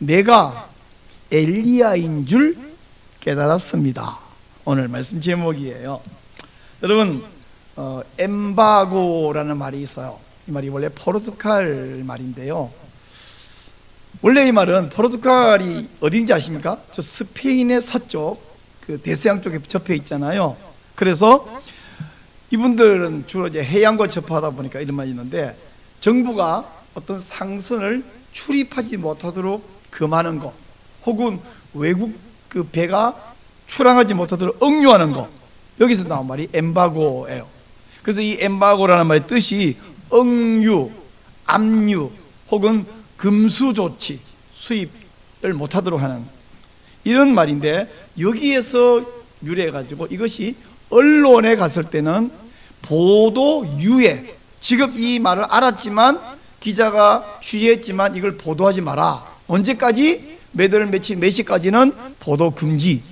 내가 엘리야인 줄 깨달았습니다. 오늘 말씀 제목이에요. 여러분, 엠바고라는 말이 있어요. 이 말이 원래 포르투갈 말인데요. 원래 이 말은 포르투갈이 어딘지 아십니까? 저 스페인의 서쪽, 그 대서양 쪽에 접해 있잖아요. 그래서 이분들은 주로 이제 해양과 접하다 보니까 이런 말이 있는데, 정부가 어떤 상선을 출입하지 못하도록 금하는 거, 혹은 외국 그 배가 출항하지 못하도록 억류하는 거, 여기서 나온 말이 엠바고예요. 그래서 이 엠바고라는 말의 뜻이 억류, 압류 혹은 금수 조치, 수입을 못하도록 하는 이런 말인데, 여기에서 유래해가지고 이것이 언론에 갔을 때는 보도 유예, 지금 이 말을 알았지만 기자가 취재했지만 이걸 보도하지 마라, 언제까지? 매달 며칠 몇 시까지는 보도 금지,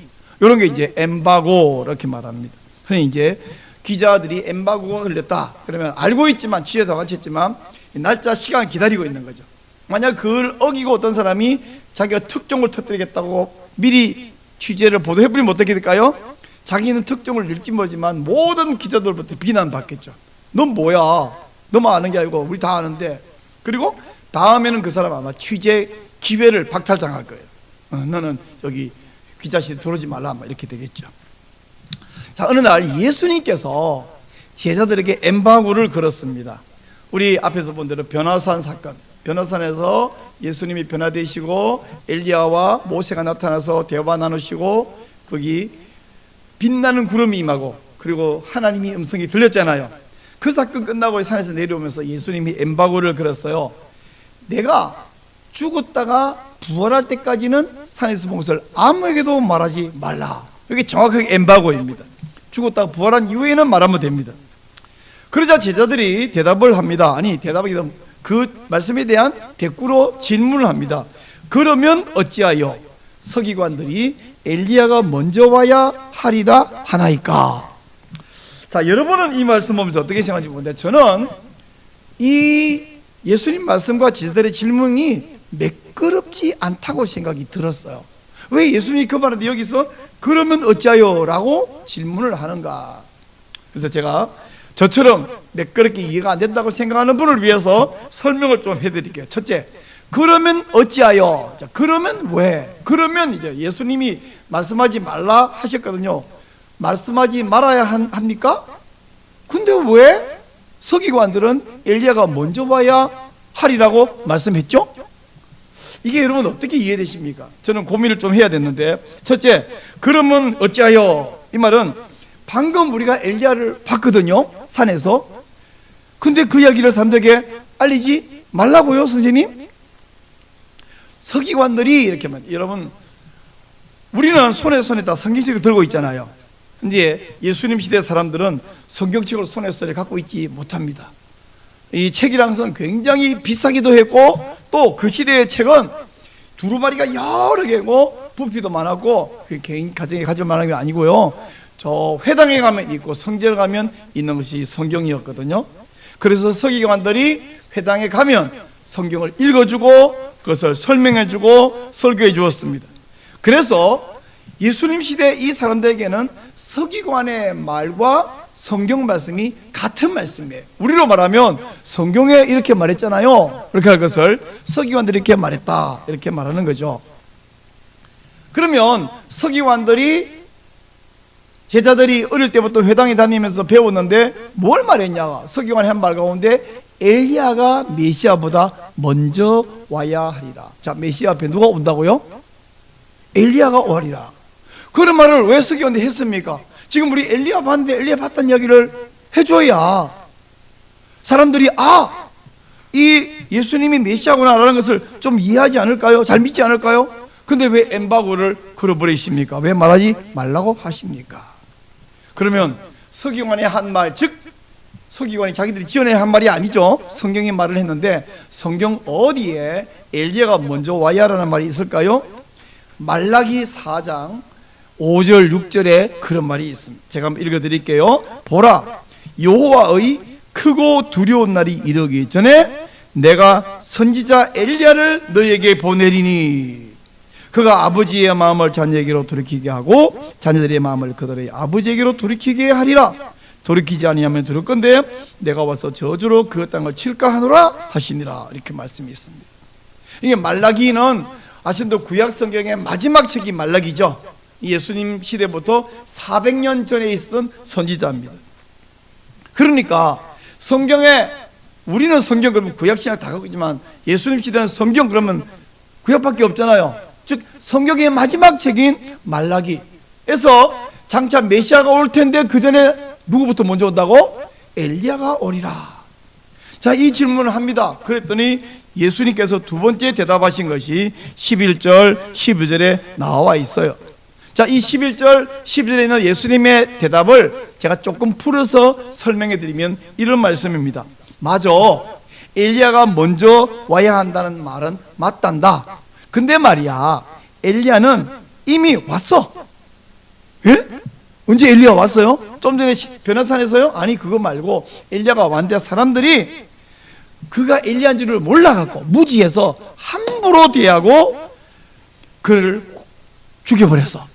이런 게 이제 엠바고 이렇게 말합니다. 그러니 이제 기자들이 엠바고가 걸렸다 그러면 알고 있지만, 취재도 같이 했지만 날짜 시간 기다리고 있는 거죠. 만약 그걸 어기고 어떤 사람이 자기가 특종을 터뜨리겠다고 미리 취재를 보도해버리면 어떻게 될까요? 자기는 특종을 낼지 모르지만 모든 기자들부터 비난받겠죠. 넌 뭐야? 너만 아는 게 아니고 우리 다 아는데. 그리고 다음에는 그 사람 아마 취재 기회를 박탈당할 거예요. 너는 여기 기자실에 들어오지 말라, 이렇게 되겠죠. 자, 어느 날 예수님께서 제자들에게 엠바고를 걸었습니다. 우리 앞에서 본 대로 변화산 사건, 변화산에서 예수님이 변화되시고 엘리야와 모세가 나타나서 대화 나누시고 거기 빛나는 구름이 임하고 그리고 하나님이 음성이 들렸잖아요. 그 사건 끝나고 산에서 내려오면서 예수님이 엠바고를 걸었어요. 내가 죽었다가 부활할 때까지는 산에서 본 것을 아무에게도 말하지 말라. 이게 정확하게 엠바고입니다. 죽었다가 부활한 이후에는 말하면 됩니다. 그러자 제자들이 대답을 합니다. 아니, 대답하기도 그 말씀에 대한 대꾸로 질문을 합니다. 그러면 어찌하여 서기관들이 엘리야가 먼저 와야 하리라 하나이까? 자, 여러분은 이 말씀 보면서 어떻게 생각하는지 모르는데, 저는 이 예수님 말씀과 제자들의 질문이 매끄럽지 않다고 생각이 들었어요. 왜 예수님이 그 말인데 여기서 그러면 어찌하여 라고 질문을 하는가? 그래서 제가 저처럼 매끄럽게 이해가 안 된다고 생각하는 분을 위해서 설명을 좀 해드릴게요. 첫째, 그러면 어찌하여? 자, 그러면 왜? 그러면 이제 예수님이 말씀하지 말라 하셨거든요. 말씀하지 말아야 합니까? 근데 왜 서기관들은 엘리야가 먼저 와야 하리라고 말씀했죠? 이게 여러분 어떻게 이해되십니까? 저는 고민을 좀 해야 됐는데, 첫째, 그러면 어찌하여? 이 말은 방금 우리가 엘리야를 봤거든요, 산에서. 근데 그 이야기를 사람들에게 알리지 말라고요, 선생님? 서기관들이 이렇게 말, 여러분, 우리는 손에 다 성경책을 들고 있잖아요. 근데 예수님 시대 사람들은 성경책을 손에 갖고 있지 못합니다. 이 책이라는 것은 굉장히 비싸기도 했고, 또 그 시대의 책은 두루마리가 여러 개고 부피도 많았고, 그 개인 가정에 가질 만한 게 아니고요, 저 회당에 가면 있고 성전에 가면 있는 것이 성경이었거든요. 그래서 서기관들이 회당에 가면 성경을 읽어주고 그것을 설명해주고 설교해 주었습니다. 그래서 예수님 시대 이 사람들에게는 서기관의 말과 성경 말씀이 같은 말씀이에요. 우리로 말하면 성경에 이렇게 말했잖아요, 이렇게 할 것을 서기관들이 이렇게 말했다, 이렇게 말하는 거죠. 그러면 서기관들이, 제자들이 어릴 때부터 회당에 다니면서 배웠는데 뭘 말했냐? 서기관이 한 말 가운데 엘리야가 메시아보다 먼저 와야 하리라. 자, 메시아 앞에 누가 온다고요? 엘리야가 오리라. 그런 말을 왜 서기관들이 했습니까? 지금 우리 엘리야 봤는데 엘리야 봤다는 이야기를 해줘야 사람들이 이 예수님이 메시아구나라는 것을 좀 이해하지 않을까요? 잘 믿지 않을까요? 근데 왜 엠바고를 걸어버리십니까? 왜 말하지 말라고 하십니까? 그러면 서기관의 한 말, 즉 서기관이 자기들이 지어낸 한 말이 아니죠. 성경이 말을 했는데, 성경 어디에 엘리야가 먼저 와야 하라는 말이 있을까요? 말라기 4장 5절 6절에 그런 말이 있습니다. 제가 한번 읽어드릴게요. 보라, 여호와의 크고 두려운 날이 이르기 전에 내가 선지자 엘리야를 너에게 보내리니 그가 아버지의 마음을 자녀에게로 돌이키게 하고 자녀들의 마음을 그들의 아버지에게로 돌이키게 하리라. 돌이키지 아니하면 들을 건데 내가 와서 저주로 그 땅을 칠까 하노라 하시니라. 이렇게 말씀이 있습니다. 이게 말라기는 아신도 구약 성경의 마지막 책이 말라기죠. 예수님 시대부터 400년 전에 있었던 선지자입니다. 그러니까 성경에 우리는 성경 그러면 구약 신약 다 갖고 있지만 예수님 시대는 성경 그러면 구약밖에 없잖아요. 즉 성경의 마지막 책인 말라기에서 장차 메시아가 올 텐데 그 전에 누구부터 먼저 온다고? 엘리야가 오리라. 자, 이 질문을 합니다. 그랬더니 예수님께서 두 번째 대답하신 것이 11절 12절에 나와 있어요. 자, 이 11절 12절에 있는 예수님의 대답을 제가 조금 풀어서 설명해 드리면 이런 말씀입니다. 맞아, 엘리야가 먼저 와야 한다는 말은 맞단다. 근데 말이야, 엘리야는 이미 왔어. 예? 언제 엘리야 왔어요? 좀 전에 변화산에서요? 아니, 그거 말고 엘리야가 왔는데 사람들이 그가 엘리야인 줄을 몰라갖고 무지해서 함부로 대하고 그를 죽여버렸어.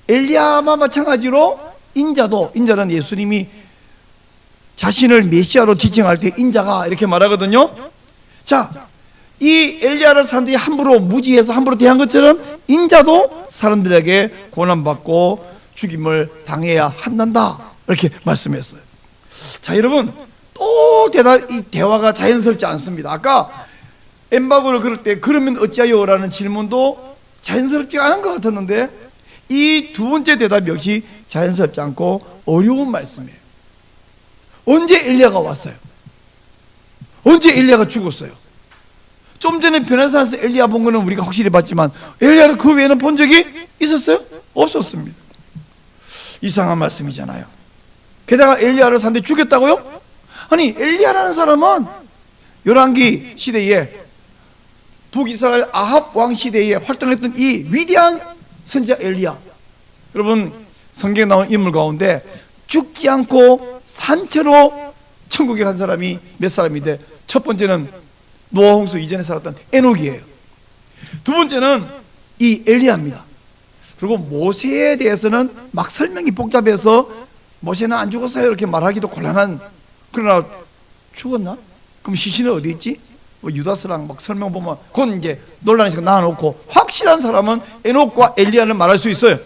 엘리야와 마찬가지로 인자는 예수님이 자신을 메시아로 지칭할 때 인자가 이렇게 말하거든요. 자, 이 엘리야를 사람들이 함부로 무지해서 함부로 대한 것처럼 인자도 사람들에게 고난받고 죽임을 당해야 한단다. 이렇게 말씀했어요. 자, 여러분, 또 이 대화가 자연스럽지 않습니다. 아까 엠바고를 그럴 때 그러면 어찌하여? 라는 질문도 자연스럽지가 않은 것 같았는데 이 두 번째 대답 역시 자연스럽지 않고 어려운 말씀이에요. 언제 엘리야가 왔어요? 언제 엘리야가 죽었어요? 좀 전에 변화산에서 엘리야 본 거는 우리가 확실히 봤지만 엘리야를 그 외에는 본 적이 있었어요? 없었습니다. 이상한 말씀이잖아요. 게다가 엘리야를 사람들이 죽였다고요? 아니, 엘리야라는 사람은 열왕기 시대에 북이스라엘 아합 왕 시대에 활동했던 이 위대한 선지자 엘리야, 여러분 성경에 나온 인물 가운데 죽지 않고 산채로 천국에 간 사람이 몇 사람인데, 첫 번째는 노아 홍수 이전에 살았던 에녹이에요. 두 번째는 이 엘리야입니다. 그리고 모세에 대해서는 막 설명이 복잡해서 모세는 안 죽었어요 이렇게 말하기도 곤란한, 그러나 죽었나? 그럼 시신은 어디 있지? 유다스랑 막 설명 보면 그건 이제 논란의 시간 놔놓고 확실한 사람은 에녹과 엘리야를 말할 수 있어요.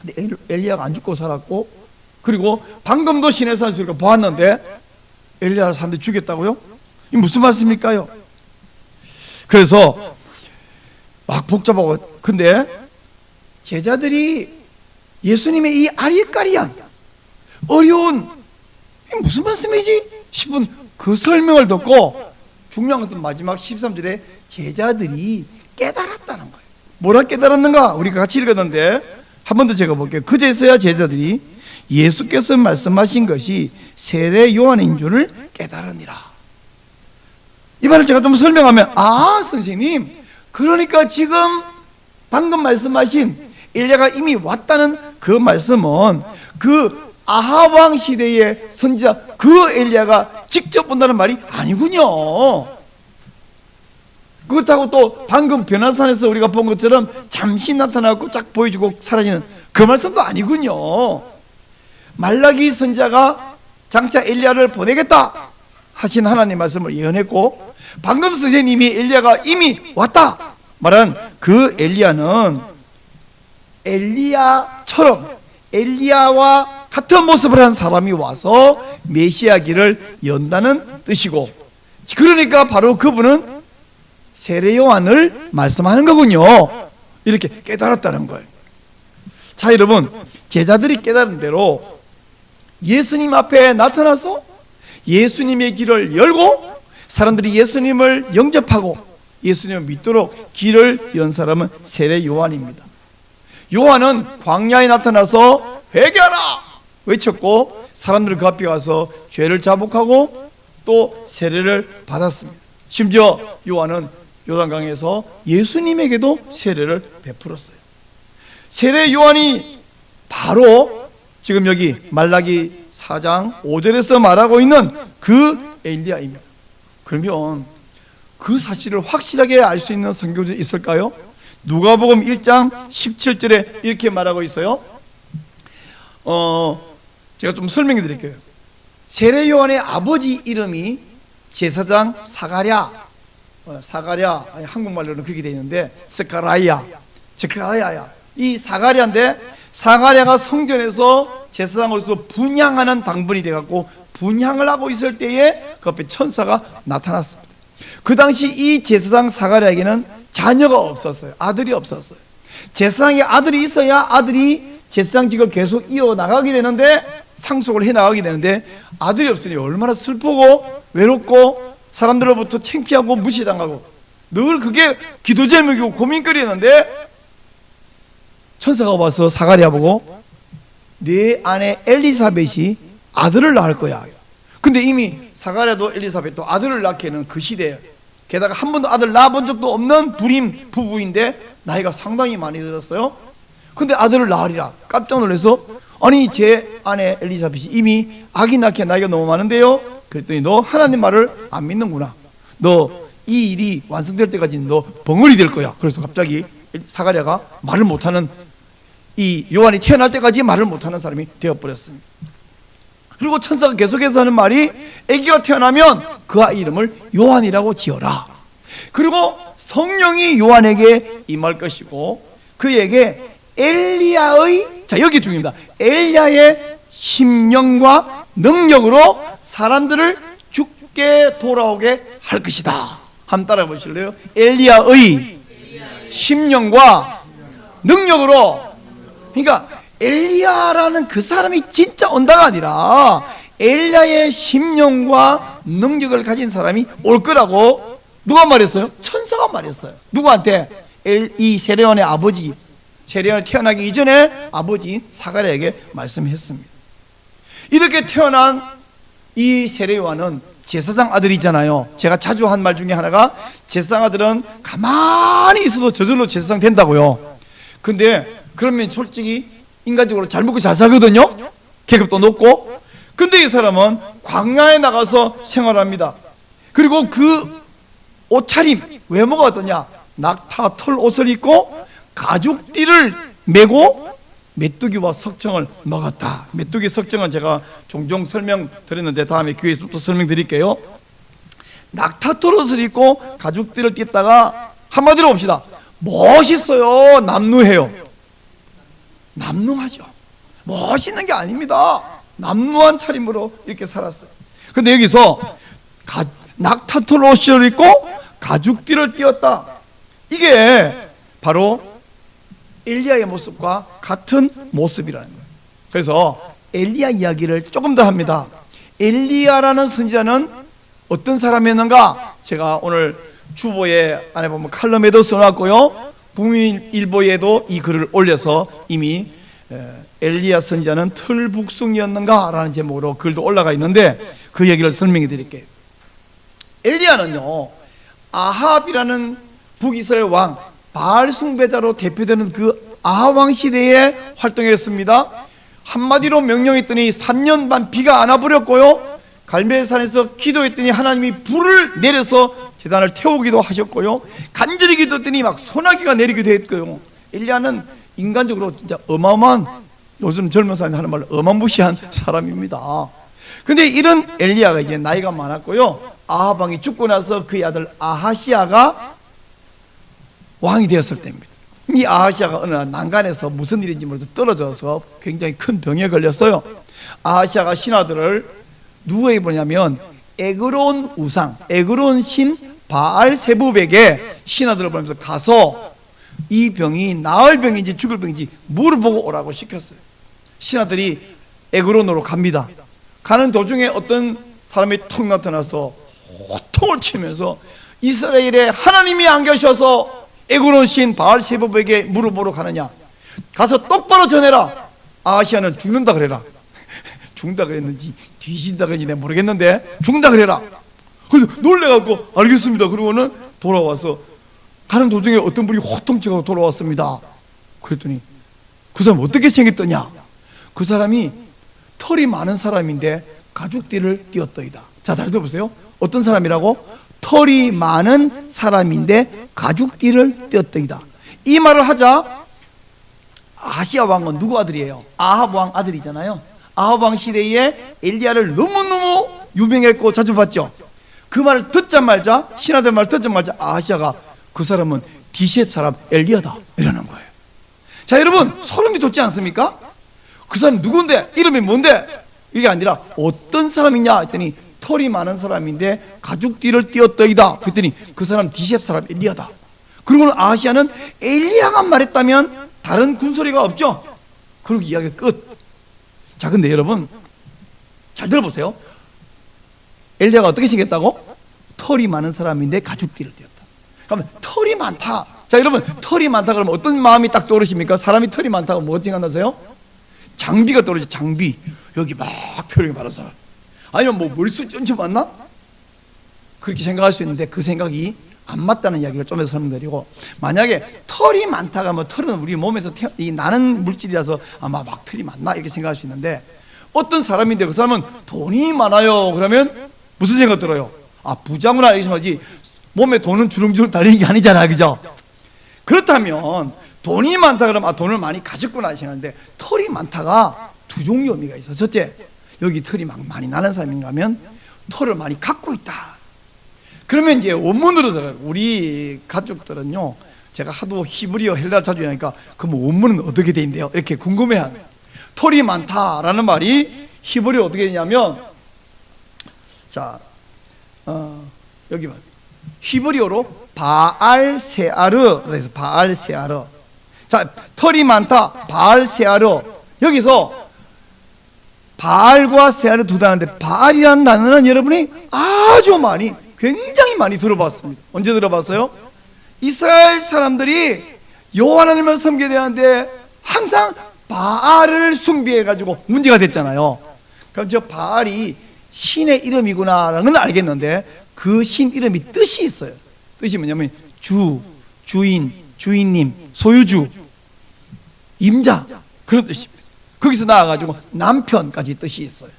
근데 엘리야가 안 죽고 살았고, 그리고 방금도 시내산에서 우리가 보았는데 엘리야를 사람들이 죽였다고요? 이게 무슨 말씀일까요? 그래서 막 복잡하고, 근데 제자들이 예수님의 이 아리까리한 어려운 이게 무슨 말씀이지 싶은 그 설명을 듣고 중요한 것은 마지막 13절에 제자들이 깨달았다는 거예요. 뭐라 깨달았는가? 우리가 같이 읽었는데 한 번 더 제가 볼게요. 그제서야 제자들이 예수께서 말씀하신 것이 세례 요한인 줄을 깨달으니라. 이 말을 제가 좀 설명하면, 아, 선생님, 그러니까 지금 방금 말씀하신 엘리야가 이미 왔다는 그 말씀은 그 아합 왕 시대의 선지자 그 엘리야가 직접 본다는 말이 아니군요. 그렇다고 또 방금 변화산에서 우리가 본 것처럼 잠시 나타나고 쫙 보여주고 사라지는 그 말씀도 아니군요. 말라기 선지자가 장차 엘리야를 보내겠다 하신 하나님 말씀을 예언했고, 방금 선생님이 엘리야가 이미 왔다 말한 그 엘리야는 엘리야처럼 엘리야와 같은 모습을 한 사람이 와서 메시아 길을 연다는 뜻이고, 그러니까 바로 그분은 세례 요한을 말씀하는 거군요. 이렇게 깨달았다는 거예요. 자, 여러분, 제자들이 깨달은 대로 예수님 앞에 나타나서 예수님의 길을 열고 사람들이 예수님을 영접하고 예수님을 믿도록 길을 연 사람은 세례 요한입니다. 요한은 광야에 나타나서 회개하라 외쳤고 사람들은 그 앞에 가서 죄를 자복하고 또 세례를 받았습니다. 심지어 요한은 요단강에서 예수님에게도 세례를 베풀었어요. 세례 요한이 바로 지금 여기 말라기 4장 5절에서 말하고 있는 그 엘리야입니다. 그러면 그 사실을 확실하게 알 수 있는 성경이 있을까요? 누가복음 1장 17절에 이렇게 말하고 있어요. 제가 좀 설명해 드릴게요. 세례 요한의 아버지 이름이 제사장 사가랴, 한국말로는 그렇게 되어 있는데 스가랴야. 이 사가랴인데, 사가랴가 성전에서 제사장으로서 분향하는 당번이 되어갖고 분향을 하고 있을 때에 그 앞에 천사가 나타났습니다. 그 당시 이 제사장 사가랴에게는 자녀가 없었어요. 아들이 없었어요. 제사장에 아들이 있어야 아들이 제사장직을 계속 이어나가게 되는데, 상속을 해나가게 되는데, 아들이 없으니 얼마나 슬프고 외롭고 사람들로부터 창피하고 무시당하고 늘 그게 기도 제목이고 고민거리였는데, 천사가 와서 사가랴 보고 네 아내 엘리사벳이 아들을 낳을 거야. 근데 이미 사가랴도 엘리사벳도 아들을 낳기에는 그 시대에, 게다가 한 번도 아들 낳아본 적도 없는 불임 부부인데 나이가 상당히 많이 들었어요. 근데 아들을 낳으리라. 깜짝 놀라서, 아니 제 아내 엘리사벳이 이미 아기 낳기에 나이가 너무 많은데요. 그랬더니 너 하나님 말을 안 믿는구나. 너 이 일이 완성될 때까지 너 벙어리 될 거야. 그래서 갑자기 사가랴가 말을 못하는, 이 요한이 태어날 때까지 말을 못하는 사람이 되어버렸습니다. 그리고 천사가 계속해서 하는 말이, 아기가 태어나면 그 아이 이름을 요한이라고 지어라. 그리고 성령이 요한에게 임할 것이고 그에게 엘리야의, 자 여기 중요합니다, 엘리야의 심령과 능력으로 사람들을 죽게 돌아오게 할 것이다. 한번 따라 보실래요? 엘리야의 심령과 능력으로. 그러니까 엘리야라는 그 사람이 진짜 온다가 아니라 엘리야의 심령과 능력을 가진 사람이 올 거라고 누가 말했어요? 천사가 말했어요. 누구한테? 이 세례요한의 아버지, 세례요한이 태어나기 이전에 아버지 사가랴에게 말씀했습니다. 이렇게 태어난 이 세례요한은 제사장 아들이잖아요. 제가 자주 한 말 중에 하나가, 제사장 아들은 가만히 있어도 저절로 제사장 된다고요. 근데 그러면 솔직히 인간적으로 잘 먹고 잘 살거든요. 계급도 높고. 근데 이 사람은 광야에 나가서 생활합니다. 그리고 그 옷차림, 외모가 어떠냐? 낙타 털 옷을 입고 가죽띠를 메고 메뚜기와 석청을 먹었다. 메뚜기 석청은 제가 종종 설명드렸는데 다음에 교회에서 또 설명드릴게요. 낙타 털 옷을 입고 가죽띠를 띠다가, 한마디로 봅시다, 멋있어요? 남루해요? 남루하죠. 멋있는 게 아닙니다. 남루한 차림으로 이렇게 살았어요. 근데 여기서 낙타털 옷을 입고 가죽띠를 띄었다. 이게 바로 엘리야의 모습과 같은 모습이라는 거예요. 그래서 엘리야 이야기를 조금 더 합니다. 엘리야라는 선지자는 어떤 사람이었는가? 제가 오늘 주보에 안에 보면 칼럼에도 써놨고요, 국민일보에도 이 글을 올려서 이미 엘리야 선지자는 틀북숭이었는가? 라는 제목으로 글도 올라가 있는데 그 얘기를 설명해 드릴게요. 엘리야는요, 아합이라는 북이스라엘 왕, 바알 숭배자로 대표되는 그 아합 왕 시대에 활동했습니다. 한마디로 명령했더니 3년 반 비가 안 와버렸고요, 갈멜산에서 기도했더니 하나님이 불을 내려서 제단을 태우기도 하셨고요, 간절히 기도했더니 막 소나기가 내리기도 했고요. 엘리야는 인간적으로 진짜 어마어마한, 요즘 젊은 사람이 하는 말로 어마무시한 사람입니다. 근데 이런 엘리야가 이제 나이가 많았고요, 아합 왕이 죽고 나서 그의 아들 아하시야가 왕이 되었을 때입니다. 이 아하시야가 어느 날 난간에서 무슨 일인지 모르도 떨어져서 굉장히 큰 병에 걸렸어요. 아하시야가 신하들을 누구에게 보냐면 에그론 우상, 에그론 신 바알 세부백에 신하들을 보내면서 가서 이 병이 나을 병인지 죽을 병인지 물어보고 오라고 시켰어요. 신하들이 에그론으로 갑니다. 가는 도중에 어떤 사람이 턱 나타나서 호통을 치면서 이스라엘에 하나님이 안 계셔서 에그론 신 바알 세부백에 물어보러 가느냐? 가서 똑바로 전해라. 아하시야는 죽는다 그래라. 죽는다 그랬는지 뒤진다 그랬는지 내가 모르겠는데 죽는다 그래라. 그래서 놀래갖고 알겠습니다. 그러고는 돌아와서 가는 도중에 어떤 분이 호통치고 돌아왔습니다. 그랬더니 그 사람 어떻게 생겼더냐? 그 사람이 털이 많은 사람인데 가죽띠를 띄었더이다. 자, 다시 들어보세요. 어떤 사람이라고? 털이 많은 사람인데 가죽띠를 떼었더이다. 이 말을 하자 아하시야 왕은 누구 아들이에요? 아합 왕 아들이잖아요. 아합 왕 시대에 엘리야를 너무너무 유명했고 자주 봤죠. 그 말을 듣자마자, 신하들 말 듣자마자 아하시야가 그 사람은 디셉 사람 엘리야다 이러는 거예요. 자, 여러분 소름이 돋지 않습니까? 그 사람 누군데? 이름이 뭔데? 이게 아니라 어떤 사람이냐 했더니 털이 많은 사람인데 가죽띠를 띄었더이다. 그랬더니 그 사람 디셉 사람 엘리야다. 그리고는 아하시야는 엘리야가 말했다면 다른 군소리가 없죠. 그리고 이야기가 끝. 자, 근데 여러분 잘 들어보세요. 엘리야가 어떻게 생겼다고? 털이 많은 사람인데 가죽띠를 띄었다. 그러면 털이 많다. 자, 여러분 털이 많다 그러면 어떤 마음이 딱 떠오르십니까? 사람이 털이 많다고 뭐 생각나세요? 장비가 떠오르죠. 장비. 여기 막 털이 많은 사람. 아니면 뭐 머릿속 쩐지 맞나? 그렇게 생각할 수 있는데 그 생각이 안 맞다는 이야기를 좀 해서 설명드리고, 만약에 털이 많다가 뭐 털은 우리 몸에서 나는 물질이라서 아마 막 털이 많나 이렇게 생각할 수 있는데, 어떤 사람인데 그 사람은 돈이 많아요 그러면 무슨 생각 들어요? 아, 부자구나 이렇게 생각하지 몸에 돈은 주렁주렁 달리는 게 아니잖아, 그죠? 그렇다면 돈이 많다 그러면 아, 돈을 많이 가졌구나 생각하는데, 털이 많다가 두 종류 의미가 있어. 첫째, 여기 털이 막 많이 나는 사람인가 하면 털을 많이 갖고 있다. 그러면 이제 원문으로 들어가요. 우리 가족들은요, 제가 하도 히브리어 헬라어 자주 하니까 그럼 원문은 어떻게 돼 있는데요? 이렇게 궁금해하네요. 털이 많다라는 말이 히브리어 어떻게 되냐면, 자, 여기 봐. 히브리어로 바알세아르, 그래서 바알세아르. 자, 털이 많다, 바알세아르. 여기서 바알과 세아르 두 단어인데, 바알이라는 단어는 여러분이 아주 많이, 굉장히 많이 들어봤습니다. 언제 들어봤어요? 이스라엘 사람들이 여호와 하나님을 섬겨야 되는데 항상 바알을 숭배해가지고 문제가 됐잖아요. 그럼 저 바알이 신의 이름이구나라는 건 알겠는데, 그 신 이름이 뜻이 있어요. 뜻이 뭐냐면 주, 주인, 주인님, 소유주, 임자, 그런 뜻입니다. 거기서 나와가지고 남편까지 뜻이 있어요.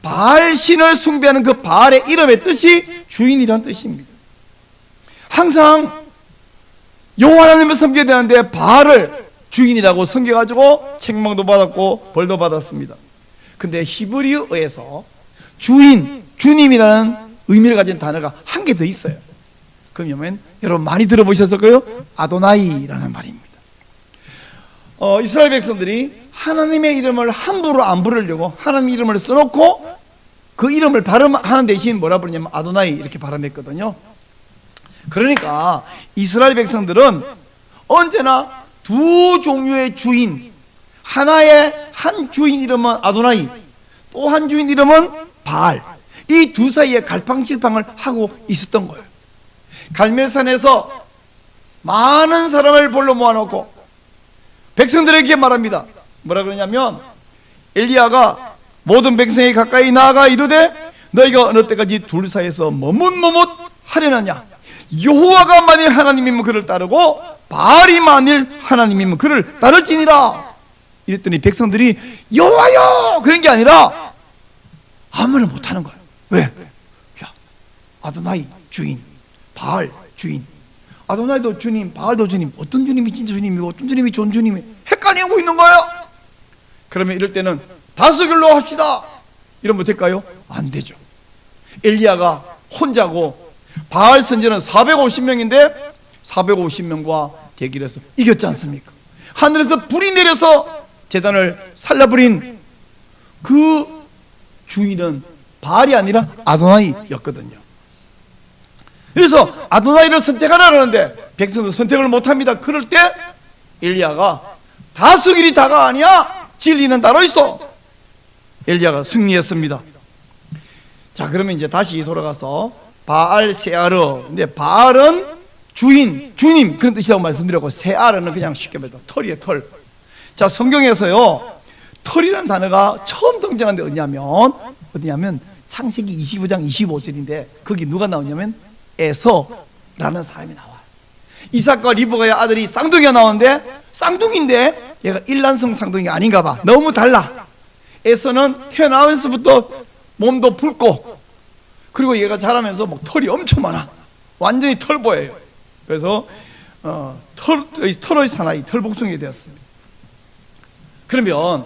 바알 신을 숭배하는 그 바알의 이름의 뜻이 주인이라는 뜻입니다. 항상 여호와 하나님을 섬겨야 되는데 바알을 주인이라고 섬겨가지고 책망도 받았고 벌도 받았습니다. 근데 히브리어에서 주인, 주님이라는 의미를 가진 단어가 한 개 더 있어요. 그러면 여러분 많이 들어보셨을 거예요. 아도나이라는 말입니다. 이스라엘 백성들이 하나님의 이름을 함부로 안 부르려고 하나님 이름을 써놓고 그 이름을 발음하는 대신 뭐라 부르냐면 아도나이 이렇게 발음했거든요. 그러니까 이스라엘 백성들은 언제나 두 종류의 주인, 하나의 한 주인 이름은 아도나이, 또 한 주인 이름은 바알, 이 두 사이에 갈팡질팡을 하고 있었던 거예요. 갈멜산에서 많은 사람을 볼로 모아놓고 백성들에게 말합니다. 뭐라 그러냐면, 엘리야가 모든 백성이 가까이 나아가 이르되 너희가 어느 때까지 둘 사이에서 머뭇머뭇 하려느냐? 여호와가 만일 하나님이면 그를 따르고 바알이 만일 하나님이면 그를 따를지니라. 이랬더니 백성들이 여호와여! 그런 게 아니라 아무 말을 못하는 거예요. 왜? 야, 아도나이 주인, 바알 주인, 아도나이도 주님, 바알도 주님, 어떤 주님이 진짜 주님이고 어떤 주님이 좋은 주님이 헷갈리고 있는 거예요. 그러면 이럴 때는 다수결로 합시다. 이러면 될까요? 안 되죠. 엘리야가 혼자고 바알 선지는 450명인데 450명과 대기를 해서 이겼지 않습니까? 하늘에서 불이 내려서 제단을 살라버린 그 주인은 바알이 아니라 아도나이였거든요. 그래서 아도나이를 선택하라 그러는데 백성도 선택을 못합니다. 그럴 때 엘리야가 다수결이 다가 아니야, 진리는 따로 있어. 엘리야가 승리했습니다. 자, 그러면 이제 다시 돌아가서 바알 세아르. 근데 바알은 주인, 주님 그런 뜻이라고 말씀드렸고, 세아르는 그냥 쉽게 말해서 털이에요, 털. 자, 성경에서요 털이라는 단어가 처음 등장한 데 어디냐면 창세기 25장 25절인데 거기 누가 나오냐면 에서라는 사람이 나와요. 이삭과 리브가의 아들이 쌍둥이가 나오는데 쌍둥이인데 얘가 일란성 쌍둥이가 아닌가 봐. 너무 달라. 에서는 태어나면서부터 몸도 붉고 그리고 얘가 자라면서 막 털이 엄청 많아. 완전히 털보예요. 그래서 털의 사나이, 털복숭이 되었습니다. 그러면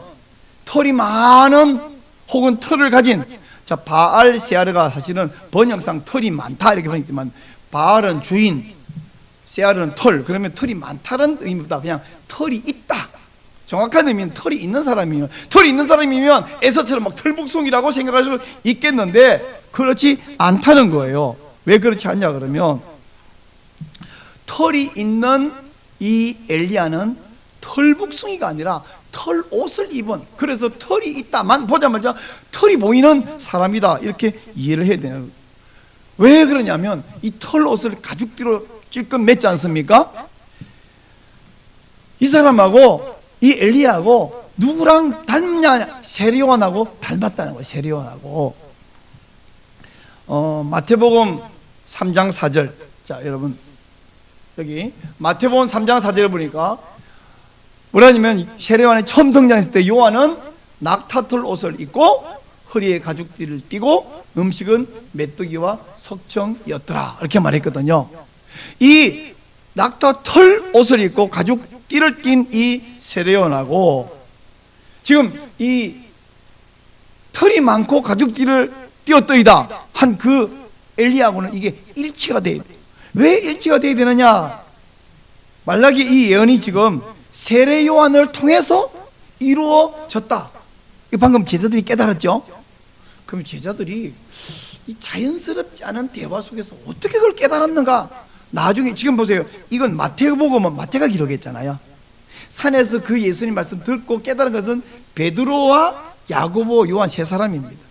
털이 많은 혹은 털을 가진, 자, 바알 세아르가 사실은 번역상 털이 많다 이렇게 번역되지만, 바알은 주인, 세아르는 털. 그러면 털이 많다는 의미보다 그냥 털이 있다, 정확한 의미는 털이 있는 사람이면, 털이 있는 사람이면 에서처럼 막 털복숭이라고 생각할 수 있겠는데 그렇지 않다는 거예요. 왜 그렇지 않냐 그러면, 털이 있는 이 엘리야는 털복숭이가 아니라 털 옷을 입은, 그래서 털이 있다만 보자마자 털이 보이는 사람이다 이렇게 이해를 해야 되는 거예요. 왜 그러냐면 이 털 옷을 가죽띠로 찔끔 맸지 않습니까? 이 사람하고 이 엘리야하고 누구랑 닮냐? 세리온하고 닮았다는 거예요. 세리온하고. 마태복음 3장 4절. 자, 여러분 여기 마태복음 3장 4절을 보니까 뭐라냐면, 세례요한이 처음 등장했을 때 요한은 낙타털 옷을 입고 허리에 가죽띠를 띠고 음식은 메뚜기와 석청이었더라 이렇게 말했거든요. 이 낙타털 옷을 입고 가죽띠를 띈 이 세례요한하고 지금 이 털이 많고 가죽띠를 띄었더이다 한 그 엘리야하고는 이게 일치가 돼야 돼요. 왜 일치가 돼야 되느냐? 말라기 이 예언이 지금 세례 요한을 통해서 이루어졌다. 방금 제자들이 깨달았죠? 그럼 제자들이 이 자연스럽지 않은 대화 속에서 어떻게 그걸 깨달았는가? 나중에 지금 보세요. 이건 마태복음은 마태가 기록했잖아요. 산에서 그 예수님 말씀 듣고 깨달은 것은 베드로와 야고보, 요한 세 사람입니다.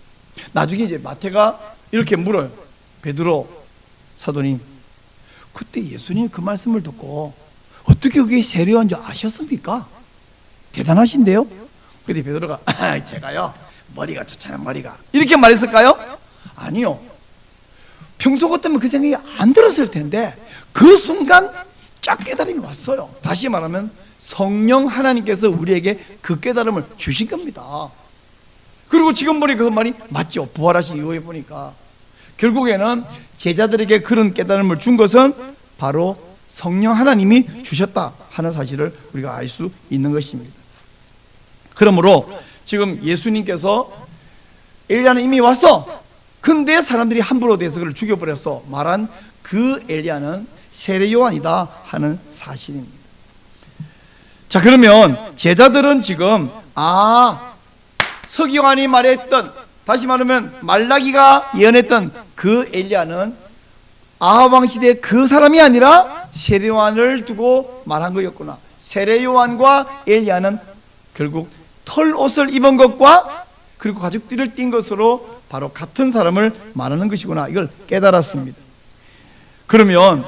나중에 이제 마태가 이렇게 물어요. 베드로 사도님, 그때 예수님 그 말씀을 듣고 어떻게 그게 세례요한 줄 아셨습니까? 대단하신데요? 근데 베드로가 제가요 머리가 좋잖아요, 머리가, 이렇게 말했을까요? 아니요. 평소 같으면 그 생각이 안 들었을 텐데 그 순간 쫙 깨달음이 왔어요. 다시 말하면 성령 하나님께서 우리에게 그 깨달음을 주신 겁니다. 그리고 지금 보니까 그 말이 맞죠. 부활하신 이후에 보니까 결국에는 제자들에게 그런 깨달음을 준 것은 바로 성령 하나님이 주셨다 하는 사실을 우리가 알 수 있는 것입니다. 그러므로 지금 예수님께서 엘리야는 이미 왔어, 근데 사람들이 함부로 대해서 그를 죽여버렸어 말한 그 엘리야는 세례 요한이다 하는 사실입니다. 자, 그러면 제자들은 지금 서기요한이 말했던, 다시 말하면 말라기가 예언했던 그 엘리야는 아합 왕 시대 그 사람이 아니라 세례 요한을 두고 말한 거였구나. 세례 요한과 엘리야는 결국 털 옷을 입은 것과 그리고 가죽띠를 띈 것으로 바로 같은 사람을 말하는 것이구나, 이걸 깨달았습니다. 그러면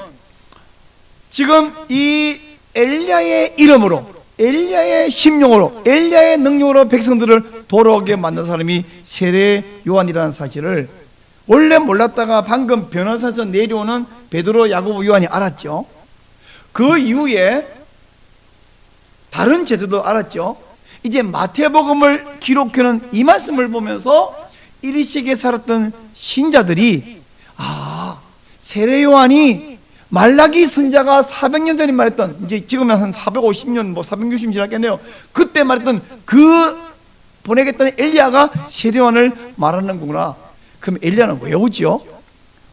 지금 이 엘리야의 이름으로, 엘리야의 심령으로, 엘리야의 능력으로 백성들을 돌아오게 만든 사람이 세례 요한이라는 사실을 원래 몰랐다가 방금 변호사에서 내려오는 베드로, 야고보, 요한이 알았죠. 그 이후에 다른 제자도 알았죠. 이제 마태복음을 기록해놓은 이 말씀을 보면서 1세기에 살았던 신자들이 세례 요한이 말라기 선자가 400년 전에 말했던, 이제 지금은 한 450년, 460년 지났겠네요. 그때 말했던 그 보내겠다는 엘리야가 세례 요한을 말하는 거구나. 그럼 엘리야는 왜 오지요?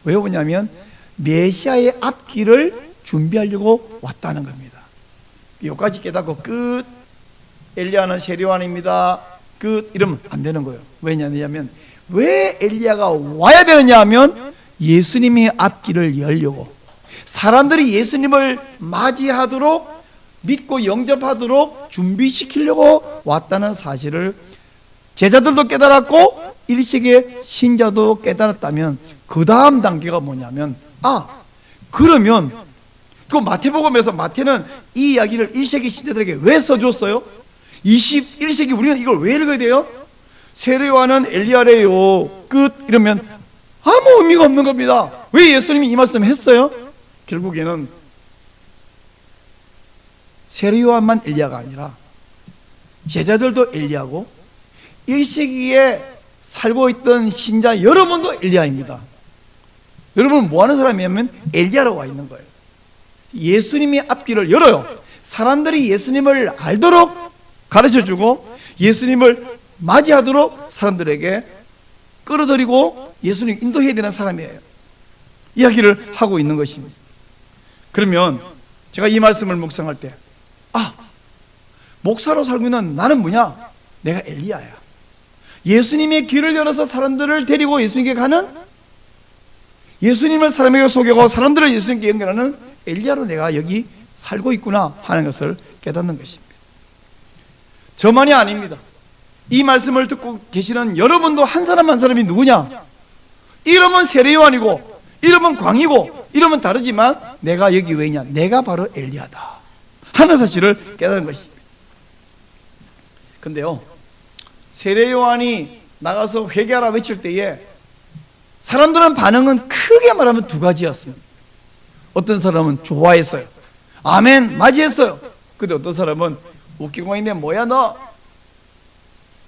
왜 오냐면 메시아의 앞길을 준비하려고 왔다는 겁니다. 여기까지 깨닫고 끝, 엘리야는 세례 요한입니다, 끝, 이러면 안 되는 거예요. 왜냐하면 왜 엘리야가 와야 되느냐 하면 예수님의 앞길을 열려고, 사람들이 예수님을 맞이하도록, 믿고 영접하도록 준비시키려고 왔다는 사실을 제자들도 깨달았고 1세기의 신자도 깨달았다면 그 다음 단계가 뭐냐면, 그러면 그 마태복음에서 마태는 이 이야기를 1세기 신자들에게 왜 써줬어요? 21세기 우리는 이걸 왜 읽어야 돼요? 세례 요한은 엘리야래요, 끝, 이러면 아무 의미가 없는 겁니다. 왜 예수님이 이 말씀 했어요? 결국에는 세례 요한만 엘리야가 아니라 제자들도 엘리야고 1세기에 살고 있던 신자 여러분도 엘리야입니다. 여러분 뭐 하는 사람이냐면 엘리야로 와 있는 거예요. 예수님이 앞길을 열어요. 사람들이 예수님을 알도록 가르쳐주고 예수님을 맞이하도록 사람들에게 끌어들이고 예수님 인도해야 되는 사람이에요. 이야기를 하고 있는 것입니다. 그러면 제가 이 말씀을 묵상할 때 목사로 살고 있는 나는 뭐냐? 내가 엘리야야. 예수님의 길을 열어서 사람들을 데리고 예수님께 가는, 예수님을 사람에게 소개하고 사람들을 예수님께 연결하는 엘리야로 내가 여기 살고 있구나 하는 것을 깨닫는 것입니다. 저만이 아닙니다. 이 말씀을 듣고 계시는 여러분도 한 사람 한 사람이 누구냐? 이름은 세례요한이고 이름은 광이고 이름은 다르지만 내가 여기 왜 있냐? 내가 바로 엘리야다 하는 사실을 깨닫는 것입니다. 근데요, 세례요한이 나가서 회개하라 외칠 때에 사람들은 반응은 크게 말하면 두 가지였습니다. 어떤 사람은 좋아했어요. 아멘 맞이했어요. 근데 어떤 사람은 웃기고 있네, 뭐야 너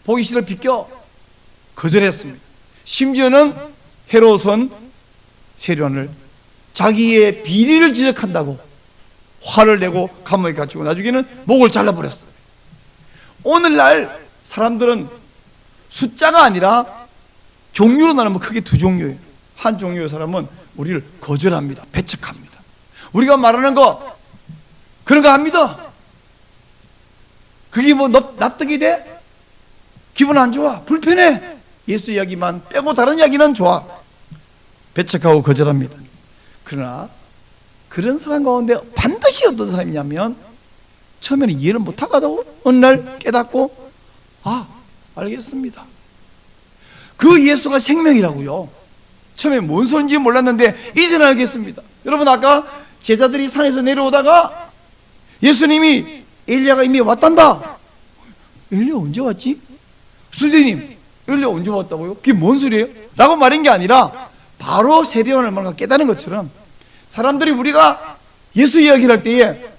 보기 싫어 비켜, 거절했습니다. 심지어는 헤롯은 세례요한을 자기의 비리를 지적한다고 화를 내고 감옥에 갇히고 나중에는 목을 잘라버렸어요. 오늘날 사람들은 숫자가 아니라 종류로 나누면 크게 두 종류예요. 한 종류의 사람은 우리를 거절합니다. 배척합니다. 우리가 말하는 거 그런 거 합니다. 그게 뭐 납득이 돼? 기분 안 좋아? 불편해? 예수 이야기만 빼고 다른 이야기는 좋아. 배척하고 거절합니다. 그러나 그런 사람 가운데 반드시 어떤 사람이냐면 처음에는 이해를 못하다가 어느 날 깨닫고 알겠습니다. 그 예수가 생명이라고요. 처음에 뭔 소리인지 몰랐는데 이제는 알겠습니다. 여러분 아까 제자들이 산에서 내려오다가 예수님이 엘리야가 이미 왔단다. 엘리야 언제 왔지? 선생님 엘리야 언제 왔다고요? 그게 뭔 소리예요? 라고 말한 게 아니라 바로 세례요한을 뭔가 깨닫는 것처럼 사람들이 우리가 예수 이야기를 할 때에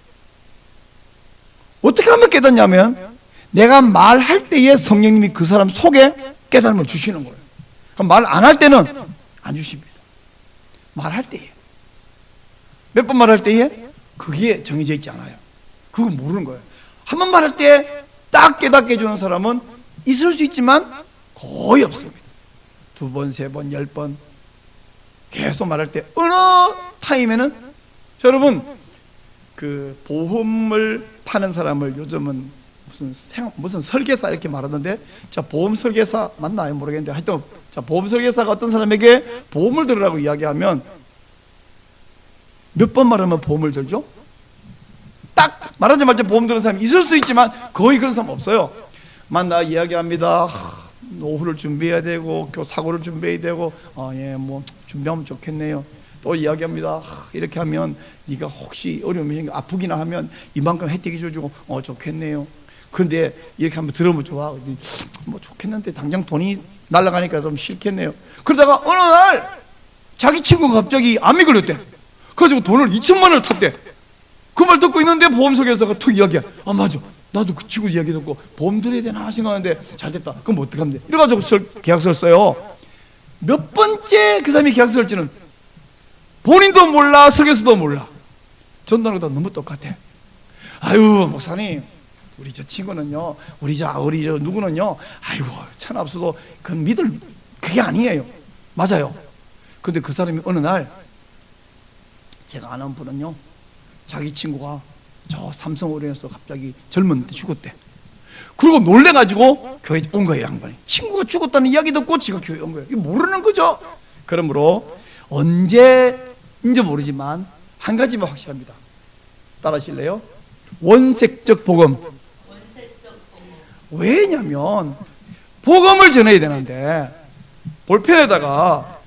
어떻게 하면 깨닫냐면 내가 말할 때에 성령님이 그 사람 속에 깨달음을 주시는 거예요. 그럼 말 안 할 때는 안 주십니다. 말할 때에 몇 번 말할 때에 그게 정해져 있지 않아요. 그거 모르는 거예요. 한 번 말할 때 딱 깨닫게 해주는 사람은 있을 수 있지만 거의 없습니다. 두 번, 세 번, 10번 계속 말할 때 어느 타임에는 여러분 그 보험을 파는 사람을 요즘은 무슨 설계사 이렇게 말하는데, 자 보험 설계사 맞나요? 모르겠는데 하여튼 자 보험 설계사가 어떤 사람에게 보험을 들으라고 이야기하면 몇 번 말하면 보험을 들죠? 딱 말하자마자 보험 들은 사람이 있을 수 있지만 거의 그런 사람 없어요. 만나 이야기합니다. 오후를 준비해야 되고 사고를 준비해야 되고 뭐 준비하면 좋겠네요. 또 이야기합니다. 이렇게 하면 네가 혹시 어려우면 아프기나 하면 이만큼 혜택이 줘주고 좋겠네요. 그런데 이렇게 한번 들으면 좋아. 뭐 좋겠는데 당장 돈이 날아가니까 좀 싫겠네요. 그러다가 어느 날 자기 친구가 갑자기 암이 걸렸대. 그래가지고 돈을 2천만 원을 탔대. 그 말 듣고 있는데 보험 설계사가 툭 이야기야. 맞아, 나도 그 친구 이야기 듣고 보험 들어야 되나 생각하는데 잘됐다. 그럼 어떡하면 돼? 이래가지고 계약서를 써요. 몇 번째 그 사람이 계약서를 쓰는 본인도 몰라, 설계서도 몰라. 전달하고 너무 똑같아. 아유 목사님, 우리 저 친구는요, 우리 저 누구는요, 아이고 천합수도 그 믿을 그게 아니에요. 맞아요. 근데 그 사람이 어느 날 제가 아는 분은요, 자기 친구가 저 삼성오리온에서 갑자기 젊은데 죽었대. 그리고 놀래가지고 교회에 온 거예요. 양반이 친구가 죽었다는 이야기 듣고 지가 교회에 온 거예요. 이거 모르는 거죠. 그러므로 언제인지 모르지만 한 가지만 확실합니다. 따라하실래요? 원색적 복음. 왜냐면 복음을 전해야 되는데 볼펜에다가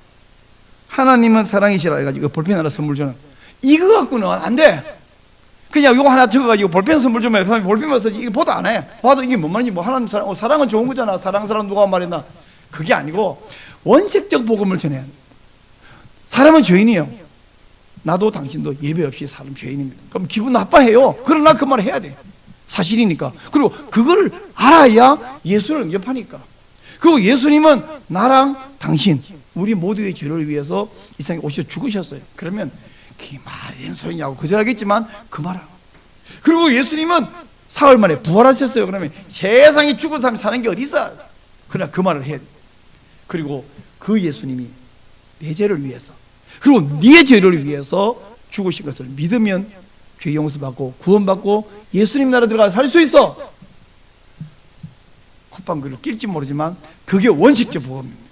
하나님은 사랑이시라 해가지고 볼펜 하나 선물 주는 이거 갖고는 안 돼. 그냥 이거 하나 적어가지고 볼펜 선물 주면 사람이 볼펜만 써지 이거 보도 안 해. 봐도 이게 뭔 말인지, 뭐 하나님 사랑은 좋은 거잖아. 사랑 누가 말했나. 그게 아니고 원색적 복음을 전해야 돼. 사람은 죄인이에요. 나도 당신도 예배 없이 사람 죄인입니다. 그럼 기분 나빠해요. 그러나 그 말을 해야 돼. 사실이니까. 그리고 그걸 알아야 예수를 영접하니까. 그리고 예수님은 나랑 당신 우리 모두의 죄를 위해서 이 세상에 오셔 죽으셨어요. 그러면 그게 말이 되는 소리냐고 거절하겠지만 그 말하고, 그리고 예수님은 사흘 만에 부활하셨어요. 그러면 세상에 죽은 사람이 사는 게 어디 있어? 그러나 그 말을 해야 돼. 그리고 그 예수님이 내 죄를 위해서, 그리고 네 죄를 위해서 죽으신 것을 믿으면 죄 용서받고 구원받고 예수님 나라 들어가 살 수 있어. 콧방귀를 낄지 모르지만 그게 원칙적 복음입니다.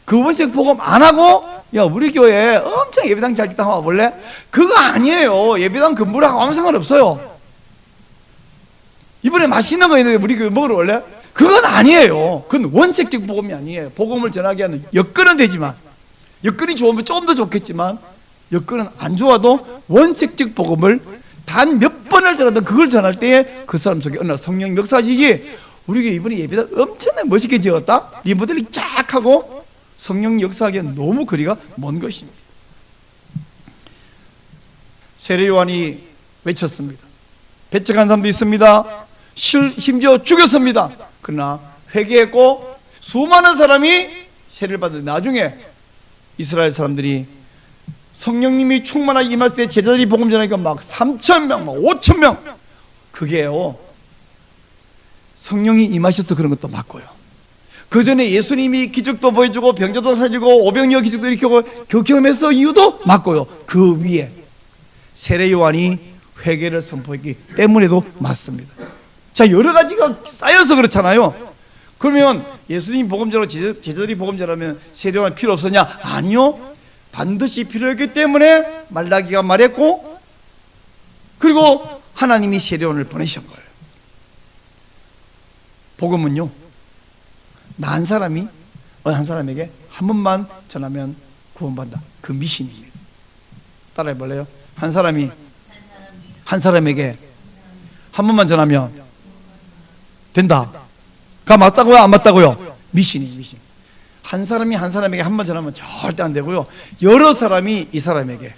그 원칙 복음 안 하고 야 우리 교회 엄청 예배당 잘 짓다 와볼래? 그거 아니에요. 예배당 근무라고 아무 상관없어요. 이번에 맛있는 거 있는데 우리 교회 먹으러 올래? 그건 아니에요. 그건 원칙적 복음이 아니에요. 복음을 전하게 하는 여건은 되지만, 여건이 좋으면 조금 더 좋겠지만 여건은 안 좋아도 원칙적 복음을 단 몇 번을 전하든 그걸 전할 때에 그 사람 속에 어느 성령 역사하시지. 우리 교회 이번에 예배당 엄청나게 멋있게 지었다. 리모델링 쫙 하고 성령 역사하기엔 너무 거리가 먼 것입니다. 세례 요한이 외쳤습니다. 배척한 사람도 있습니다. 심지어 죽였습니다. 그러나 회개했고 수많은 사람이 세례를 받은 나중에 이스라엘 사람들이 성령님이 충만하게 임할 때 제자들이 복음 전하니까 막 3,000명, 막 5,000명. 그게요, 성령이 임하셔서 그런 것도 맞고요. 그 전에 예수님이 기적도 보여주고 병자도 살리고 오병이어 기적도 일으키고 경험했어 이유도 맞고요. 그 위에 세례 요한이 회개를 선포했기 때문에도 맞습니다. 자, 여러 가지가 쌓여서 그렇잖아요. 그러면 예수님 복음 전하고 제자들이 복음 전하면 세례 요한 필요 없었냐? 아니요. 반드시 필요했기 때문에 말라기가 말했고, 그리고 하나님이 세례 요한을 보내신 거예요. 복음은요, 나 한 사람이 어느 한 사람에게 한 번만 전하면 구원받는다. 그 미신입니다. 따라해 볼래요? 한 사람이 한 사람에게 한 번만 전하면 된다가 맞다고요? 안 맞다고요? 미신이에요, 미신. 한 사람이 한 사람에게 한 번 전하면 절대 안 되고요. 여러 사람이 이 사람에게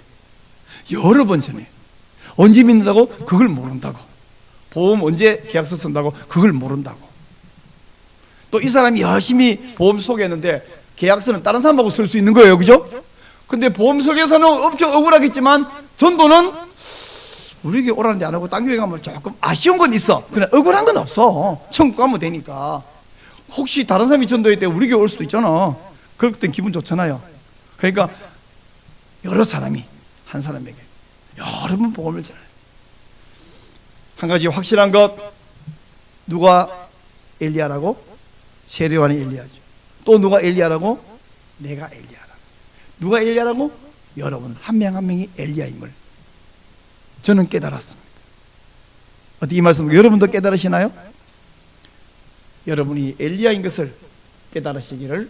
여러 번 전해. 언제 믿는다고? 그걸 모른다고. 보험 언제 계약서 쓴다고? 그걸 모른다고. 또 이 사람이 열심히 보험 소개했는데 계약서는 다른 사람하고 쓸 수 있는 거예요, 그죠? 근데 보험 설계사는 엄청 억울하겠지만 전도는 우리 교회 오라는데 안 하고 딴 교회 가면 조금 아쉬운 건 있어. 그러나 억울한 건 없어. 천국 가면 되니까. 혹시 다른 사람이 전도할 때 우리 교회 올 수도 있잖아. 그럴 땐 기분 좋잖아요. 그러니까 여러 사람이 한 사람에게 여러 번 복음을 전해요. 한 가지 확실한 것, 누가 엘리야라고? 세례 요한이 엘리야죠. 또 누가 엘리야라고? 내가 엘리야라고. 누가 엘리야라고? 여러분 한 명 한 명이 엘리야임을 저는 깨달았습니다. 어떻게 이 말씀 여러분도 깨달으시나요? 여러분이 엘리야인 것을 깨달으시기를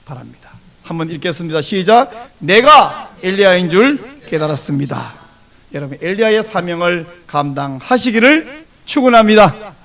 바랍니다. 한번 읽겠습니다. 시작. 내가 엘리야인 줄 깨달았습니다. 여러분 엘리야의 사명을 감당하시기를 축원합니다.